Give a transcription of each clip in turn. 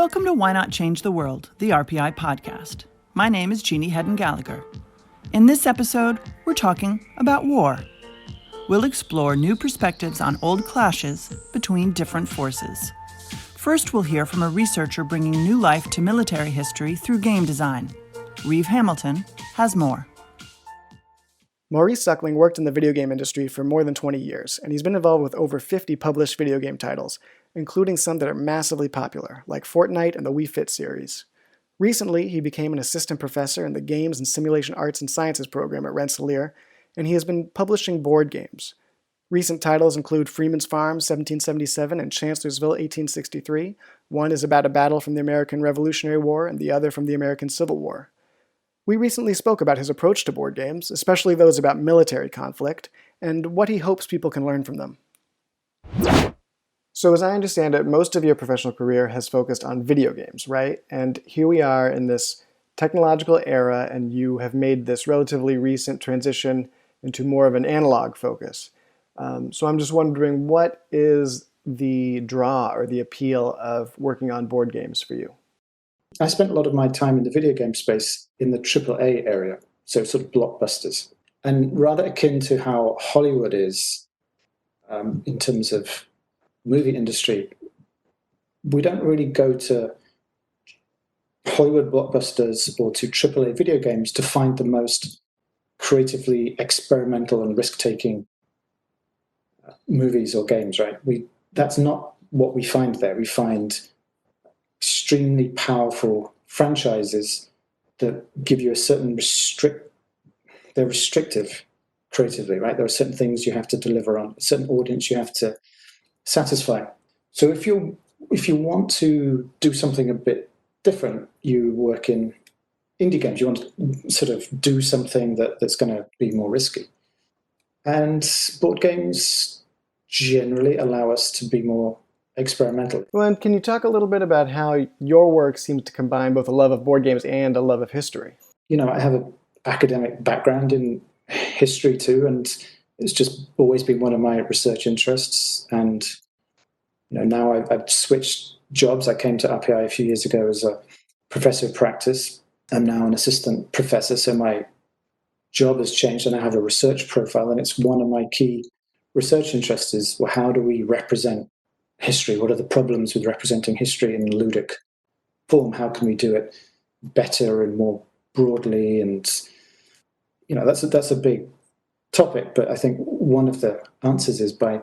Welcome to Why Not Change the World, the RPI podcast. My name is Jeannie Hedden-Gallagher. In this episode, we're talking about war. We'll explore new perspectives on old clashes between different forces. First, we'll hear from a researcher bringing new life to military history through game design. Reeve Hamilton has more. Maurice Suckling worked in the video game industry for more than 20 years, and he's been involved with over 50 published video game titles, including some that are massively popular, like Fortnite and the Wii Fit series. Recently, he became an assistant professor in the Games and Simulation Arts and Sciences program at Rensselaer, and he has been publishing board games. Recent titles include Freeman's Farm 1777 and Chancellorsville 1863. One is about a battle from the American Revolutionary War, and the other from the American Civil War. We recently spoke about his approach to board games, especially those about military conflict, and what he hopes people can learn from them. So as I understand it, most of your professional career has focused on video games, right? And here we are in this technological era, and you have made this relatively recent transition into more of an analog focus. So I'm just wondering, what is the draw or the appeal of working on board games for you? I spent a lot of my time in the video game space in the AAA area, so sort of blockbusters. And rather akin to how Hollywood is in terms of movie industry, we don't really go to Hollywood blockbusters or to AAA video games to find the most creatively experimental and risk-taking movies or games, right? That's not what we find there. We find extremely powerful franchises that give you a certain they're restrictive creatively, right? There are certain things you have to deliver on, a certain audience you have to satisfy. So if you want to do something a bit different, you work in indie games. You want to sort of do something that's going to be more risky. And board games generally allow us to be more experimental. Well, and can you talk a little bit about how your work seems to combine both a love of board games and a love of history? You know, I have an academic background in history too, and it's just always been one of my research interests. And now I've switched jobs. I came to RPI a few years ago as a professor of practice. I'm now an assistant professor, so my job has changed, and I have a research profile. And it's one of my key research interests is, well, how do we represent history? What are the problems with representing history in ludic form? How can we do it better and more broadly? And that's a big topic, but I think one of the answers is by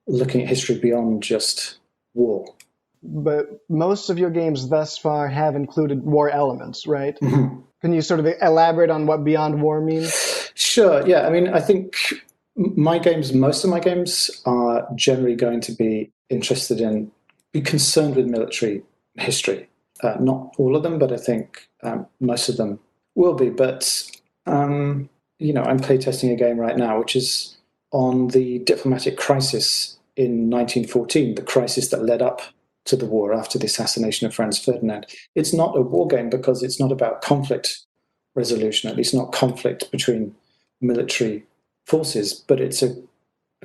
looking at history beyond just war. But most of your games thus far have included war elements, right? Mm-hmm. Can you sort of elaborate on what beyond war means? Sure, yeah. I mean, I think most of my games are generally going to be be concerned with military history. Not all of them, but I think most of them will be. But, I'm playtesting a game right now, which is on the diplomatic crisis in 1914, the crisis that led up to the war after the assassination of Franz Ferdinand. It's not a war game because it's not about conflict resolution, at least not conflict between military forces, but it's a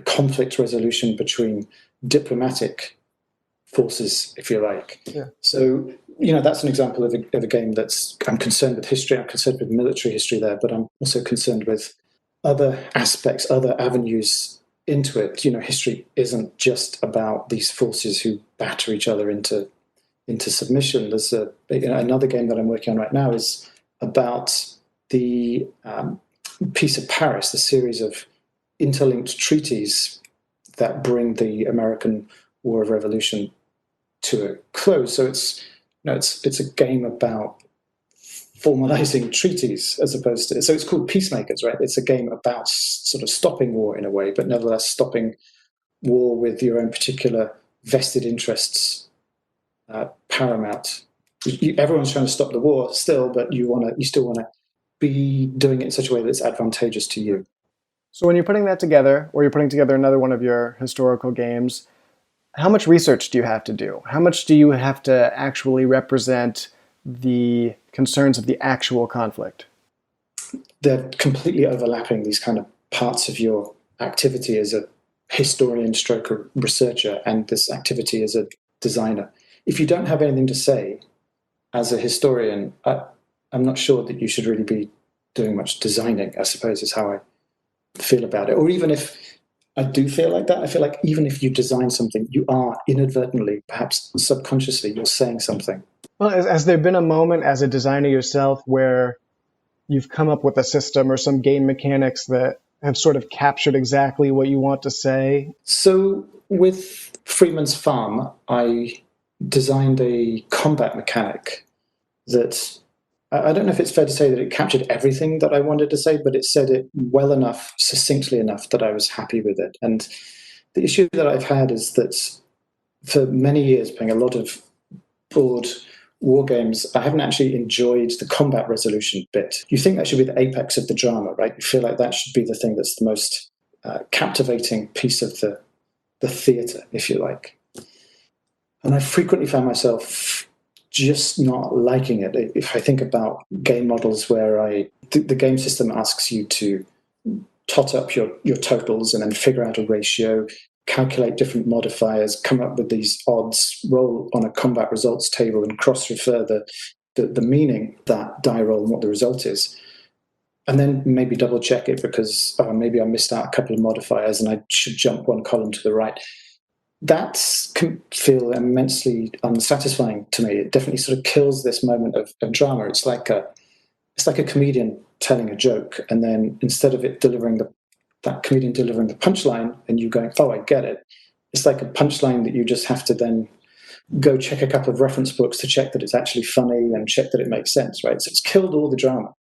conflict resolution between diplomatic forces, if you like. Yeah. So, that's an example of a game I'm concerned with history, I'm concerned with military history there, but I'm also concerned with other aspects, other avenues into it. History isn't just about these forces who batter each other into submission. There's another game that I'm working on right now is about the Peace of Paris, the series of interlinked treaties that bring the American War of Revolution to a close. So it's a game about formalizing treaties as opposed to, so it's called Peacemakers, right? It's a game about sort of stopping war in a way, but nevertheless stopping war with your own particular vested interests paramount. Everyone's trying to stop the war still, but you still want to be doing it in such a way that's advantageous to you. So when you're putting that together, or you're putting together another one of your historical games, how much research do you have to do? How much do you have to actually represent the concerns of the actual conflict? They're completely overlapping, these kind of parts of your activity as a historian stroke researcher and this activity as a designer. if you don't have anything to say as a historian, I'm not sure that you should really be doing much designing, I suppose, is how I feel about it. Or even if I do feel like that, I feel like even if you design something, you are inadvertently, perhaps subconsciously, you're saying something. Well, has there been a moment as a designer yourself where you've come up with a system or some game mechanics that have sort of captured exactly what you want to say? So with Freeman's Farm, I designed a combat mechanic that I don't know if it's fair to say that it captured everything that I wanted to say, but it said it well enough, succinctly enough that I was happy with it. And the issue that I've had is that for many years, playing a lot of board war games, I haven't actually enjoyed the combat resolution bit. You think that should be the apex of the drama, right? You feel like that should be the thing that's the most captivating piece of the theatre, if you like. And I frequently found myself just not liking it. If I think about game models where the game system asks you to tot up your totals and then figure out a ratio, calculate different modifiers, come up with these odds, roll on a combat results table and cross-refer the meaning of that die roll and what the result is. And then maybe double check it because maybe I missed out a couple of modifiers and I should jump one column to the right. That can feel immensely unsatisfying to me. It definitely sort of kills this moment of drama. It's like a comedian telling a joke, and then instead of it that comedian delivering the punchline and you going, oh, I get it, it's like a punchline that you just have to then go check a couple of reference books to check that it's actually funny and check that it makes sense, right? So it's killed all the drama.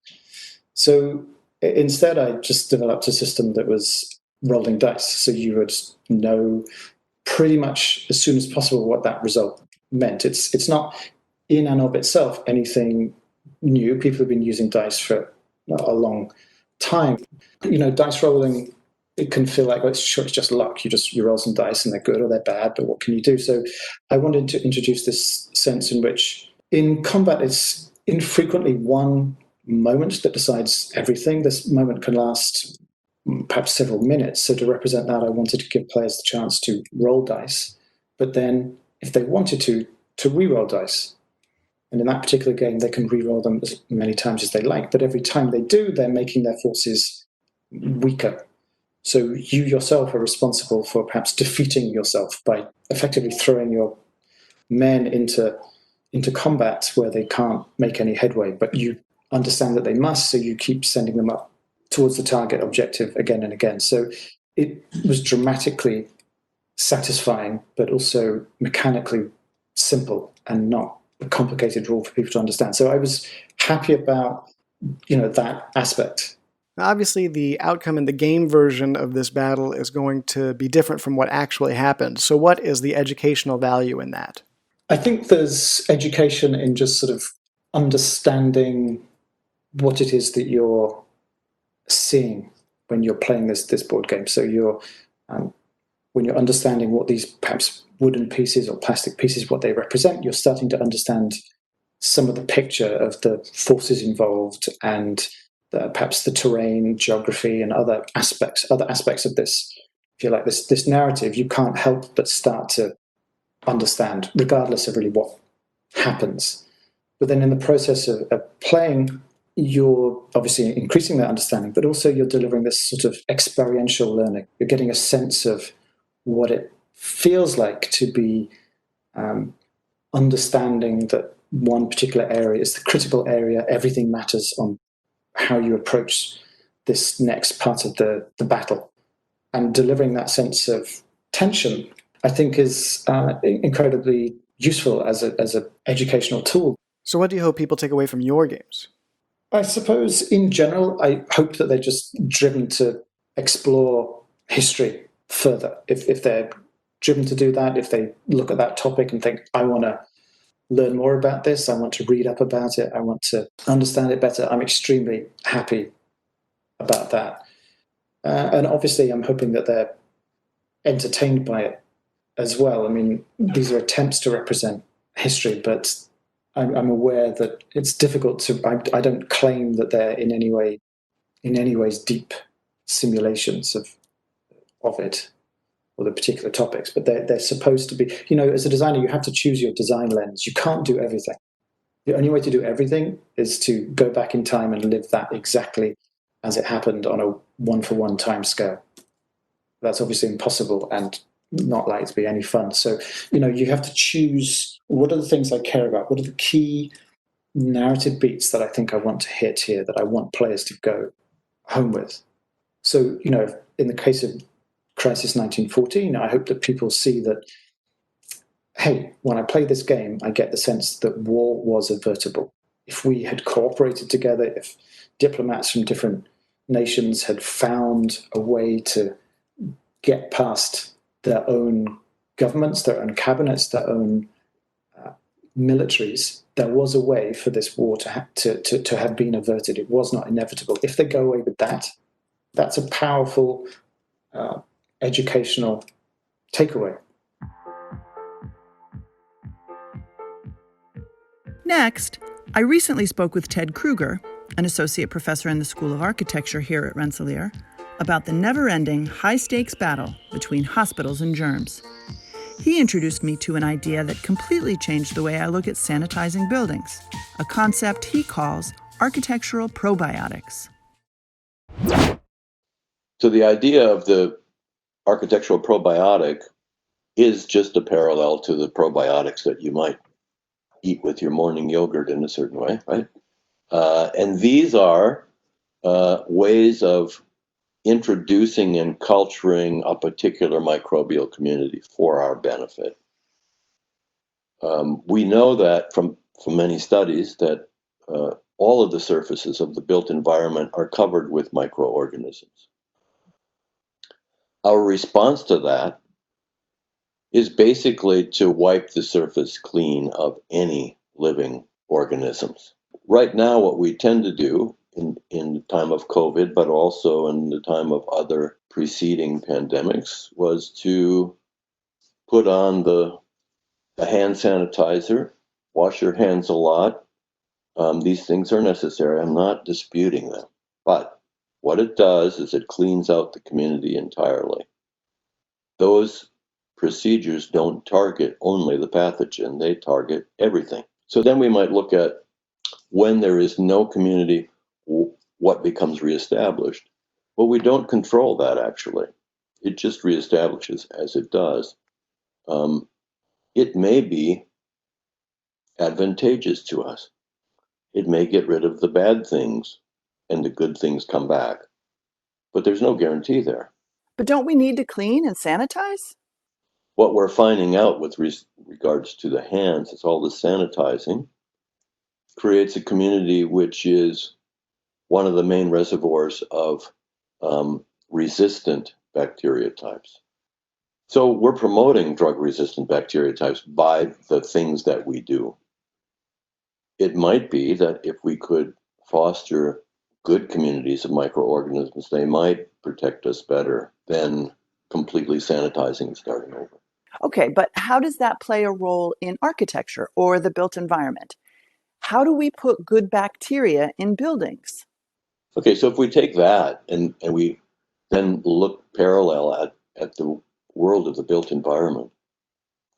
So instead, I just developed a system that was rolling dice. So you would know pretty much as soon as possible what that result meant. It's not in and of itself anything new. People have been using dice for a long time. Dice rolling, it can feel like, well, it's just luck. You roll some dice and they're good or they're bad, but what can you do? So I wanted to introduce this sense in which in combat it's infrequently one moment that decides everything. This moment can last perhaps several minutes. So to represent that, I wanted to give players the chance to roll dice, but then if they wanted to re-roll dice. And in that particular game, they can re-roll them as many times as they like. But every time they do, they're making their forces weaker. So you yourself are responsible for perhaps defeating yourself by effectively throwing your men into combat where they can't make any headway. But you understand that they must, so you keep sending them up towards the target objective again and again. So it was dramatically satisfying, but also mechanically simple and not a complicated rule for people to understand. So I was happy about that aspect. Obviously, the outcome in the game version of this battle is going to be different from what actually happened. So what is the educational value in that? I think there's education in just sort of understanding what it is that you're seeing when you're playing this board game. So when you're understanding what these perhaps wooden pieces or plastic pieces, what they represent, you're starting to understand some of the picture of the forces involved and perhaps the terrain, geography, and other aspects of this. If you like this narrative, you can't help but start to understand, regardless of really what happens. But then in the process of playing, you're obviously increasing that understanding, but also you're delivering this sort of experiential learning. You're getting a sense of what it feels like to be understanding that one particular area is the critical area. Everything matters on how you approach this next part of the battle. And delivering that sense of tension, I think, is incredibly useful as an educational tool. So what do you hope people take away from your games? I suppose in general, I hope that they're just driven to explore history further. If they're driven to do that, if they look at that topic and think, I want to learn more about this, I want to read up about it, I want to understand it better, I'm extremely happy about that. And obviously, I'm hoping that they're entertained by it as well. I mean, these are attempts to represent history, but I'm aware that it's difficult to. I don't claim that they're in any ways deep simulations of it. or the particular topics, but they're supposed to be, as a designer, you have to choose your design lens. You can't do everything. The only way to do everything is to go back in time and live that exactly as it happened on a one-for-one time scale. That's obviously impossible and not likely to be any fun. So, you have to choose, what are the things I care about? What are the key narrative beats that I think I want to hit here, that I want players to go home with? So, in the case of Crisis 1914, I hope that people see that, hey, when I play this game, I get the sense that war was avertible. If we had cooperated together, if diplomats from different nations had found a way to get past their own governments, their own cabinets, their own militaries, there was a way for this war to have been averted. It was not inevitable. If they go away with that, that's a powerful educational takeaway. Next, I recently spoke with Ted Kruger, an associate professor in the School of Architecture here at Rensselaer, about the never-ending high-stakes battle between hospitals and germs. He introduced me to an idea that completely changed the way I look at sanitizing buildings, a concept he calls architectural probiotics. So the idea of the architectural probiotic is just a parallel to the probiotics that you might eat with your morning yogurt in a certain way, right? And these are ways of introducing and culturing a particular microbial community for our benefit. We know that from many studies that all of the surfaces of the built environment are covered with microorganisms. Our response to that is basically to wipe the surface clean of any living organisms. Right now, what we tend to do in the time of COVID, but also in the time of other preceding pandemics, was to put on the hand sanitizer, wash your hands a lot. These things are necessary. I'm not disputing them. But what it does is it cleans out the community entirely. Those procedures don't target only the pathogen, they target everything. So then we might look at, when there is no community, what becomes reestablished? Well, we don't control that, actually. It just reestablishes as it does. It may be advantageous to us. It may get rid of the bad things and the good things come back. But there's no guarantee there. But don't we need to clean and sanitize? What we're finding out with regards to the hands is all the sanitizing creates a community which is one of the main reservoirs of resistant bacteria types. So we're promoting drug-resistant bacteria types by the things that we do. It might be that if we could foster good communities of microorganisms, they might protect us better than completely sanitizing and starting over. Okay, but how does that play a role in architecture or the built environment? How do we put good bacteria in buildings? Okay, so if we take that and we then look parallel at the world of the built environment,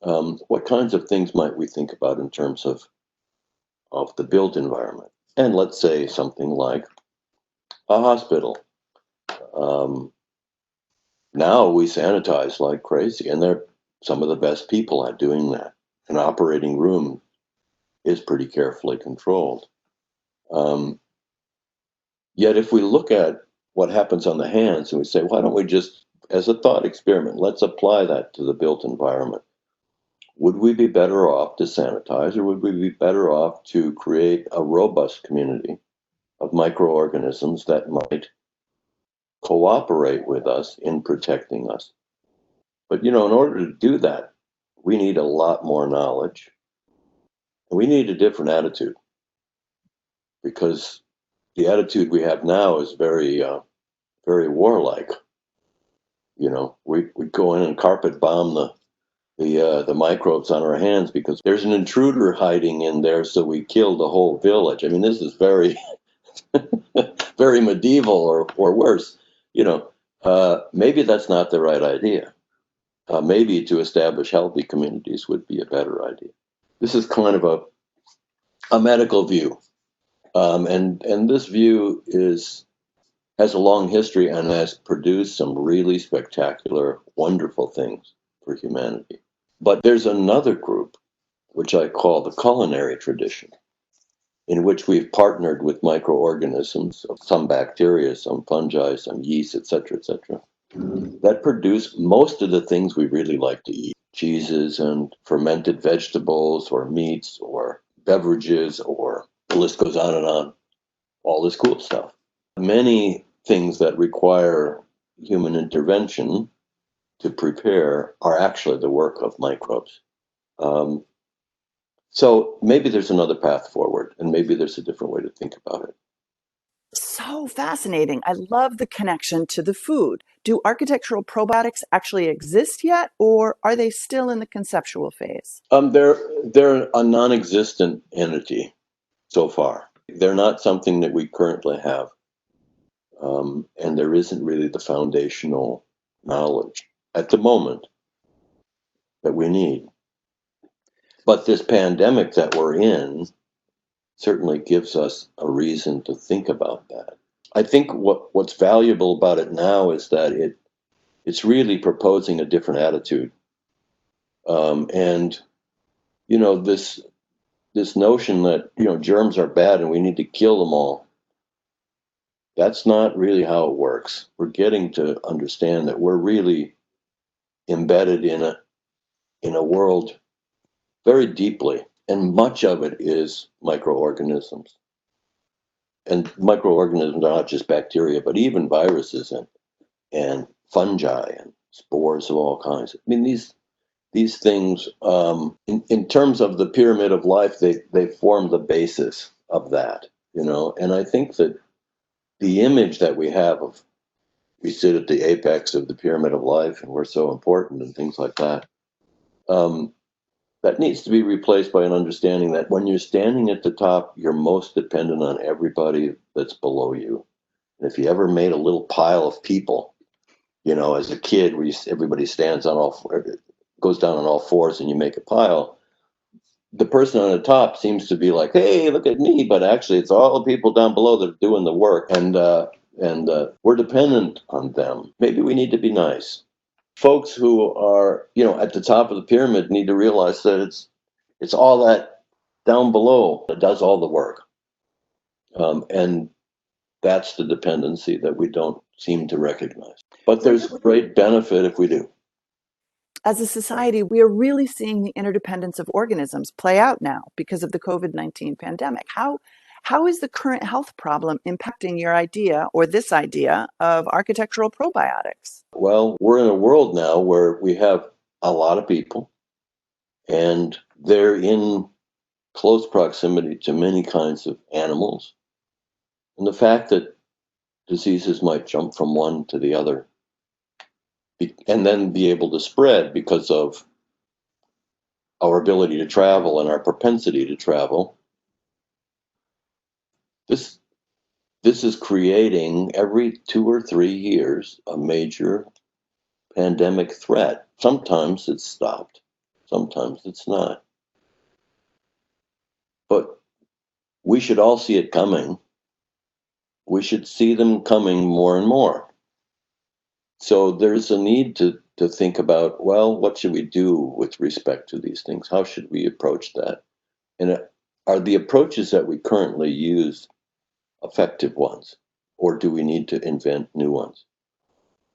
what kinds of things might we think about in terms of the built environment? And let's say something like a hospital. Now we sanitize like crazy, and they're some of the best people at doing that. An operating room is pretty carefully controlled. Yet if we look at what happens on the hands and we say, why don't we just, as a thought experiment, let's apply that to the built environment. Would we be better off to sanitize, or would we be better off to create a robust community of microorganisms that might cooperate with us in protecting us? But, in order to do that, we need a lot more knowledge. And we need a different attitude, because the attitude we have now is very, very warlike. We go in and carpet bomb the microbes on our hands because there's an intruder hiding in there, so we kill the whole village. I mean, this is very, very medieval or worse. Maybe that's not the right idea. maybe to establish healthy communities would be a better idea. This is kind of a medical view. And this view has a long history and has produced some really spectacular, wonderful things for humanity. But there's another group, which I call the culinary tradition, in which we've partnered with microorganisms, some bacteria, some fungi, some yeast, etc., that produce most of the things we really like to eat. Cheeses and fermented vegetables or meats or beverages, or the list goes on and on. All this cool stuff. Many things that require human intervention to prepare are actually the work of microbes. So maybe there's another path forward, and maybe there's a different way to think about it. So fascinating. I love the connection to the food. Do architectural probiotics actually exist yet, or are they still in the conceptual phase? They're a non-existent entity so far. They're not something that we currently have. And there isn't really the foundational knowledge at the moment that we need. But this pandemic that we're in certainly gives us a reason to think about that. I think what's valuable about it now is that it's really proposing a different attitude. And this notion that germs are bad and we need to kill them all, that's not really how it works. We're getting to understand that we're really embedded in a world very deeply, and much of it is microorganisms. And microorganisms are not just bacteria, but even viruses and fungi and spores of all kinds. I mean, these things, in terms of the pyramid of life, they form the basis of that, And I think that the image that we have of we sit at the apex of the pyramid of life and we're so important and things like that, that needs to be replaced by an understanding that when you're standing at the top, you're most dependent on everybody that's below you. And if you ever made a little pile of people, as a kid, where everybody stands goes down on all fours and you make a pile, the person on the top seems to be like, hey, look at me, but actually it's all the people down below that are doing the work, and we're dependent on them. Maybe we need to be nice. Folks who are, at the top of the pyramid need to realize that it's all that down below that does all the work, and that's the dependency that we don't seem to recognize. But there's great benefit if we do. As a society, we are really seeing the interdependence of organisms play out now because of the COVID-19 pandemic. How is the current health problem impacting your idea, or this idea, of architectural probiotics? Well, we're in a world now where we have a lot of people, and they're in close proximity to many kinds of animals. And the fact that diseases might jump from one to the other and then be able to spread because of our ability to travel and our propensity to travel. This is creating, every 2 or 3 years, a major pandemic threat. Sometimes it's stopped, sometimes it's not. But we should all see it coming. We should see them coming more and more. So there's a need to think about, well, what should we do with respect to these things? How should we approach that? And are the approaches that we currently use effective ones, or do we need to invent new ones?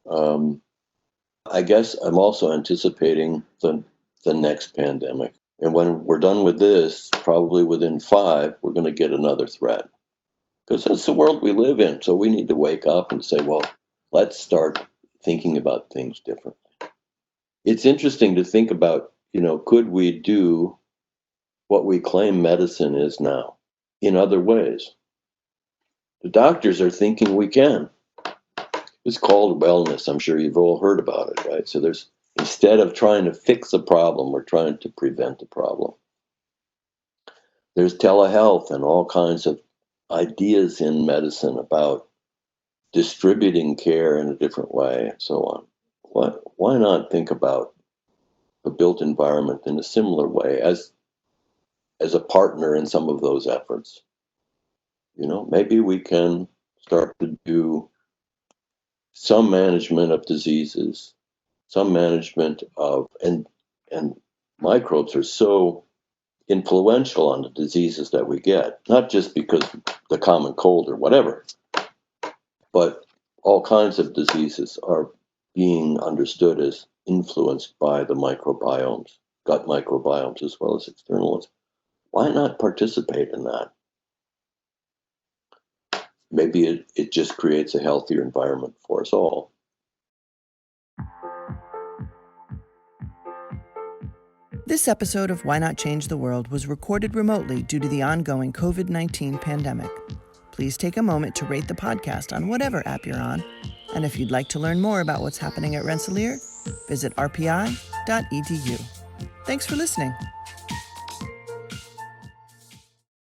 I guess I'm also anticipating the next pandemic. And when we're done with this, probably within 5, we're going to get another threat. Because that's the world we live in. So we need to wake up and say, well, let's start thinking about things differently. It's interesting to think about, could we do what we claim medicine is now in other ways? The doctors are thinking we can. It's called wellness. I'm sure you've all heard about it, right? So instead of trying to fix a problem, we're trying to prevent the problem. There's telehealth and all kinds of ideas in medicine about distributing care in a different way and so on. Why not think about the built environment in a similar way as a partner in some of those efforts. Maybe we can start to do some management of diseases, some management of, and microbes are so influential on the diseases that we get, not just because the common cold or whatever, but all kinds of diseases are being understood as influenced by the microbiomes, gut microbiomes as well as external ones. Why not participate in that? Maybe it just creates a healthier environment for us all. This episode of Why Not Change the World was recorded remotely due to the ongoing COVID-19 pandemic. Please take a moment to rate the podcast on whatever app you're on. And if you'd like to learn more about what's happening at Rensselaer, visit rpi.edu. Thanks for listening.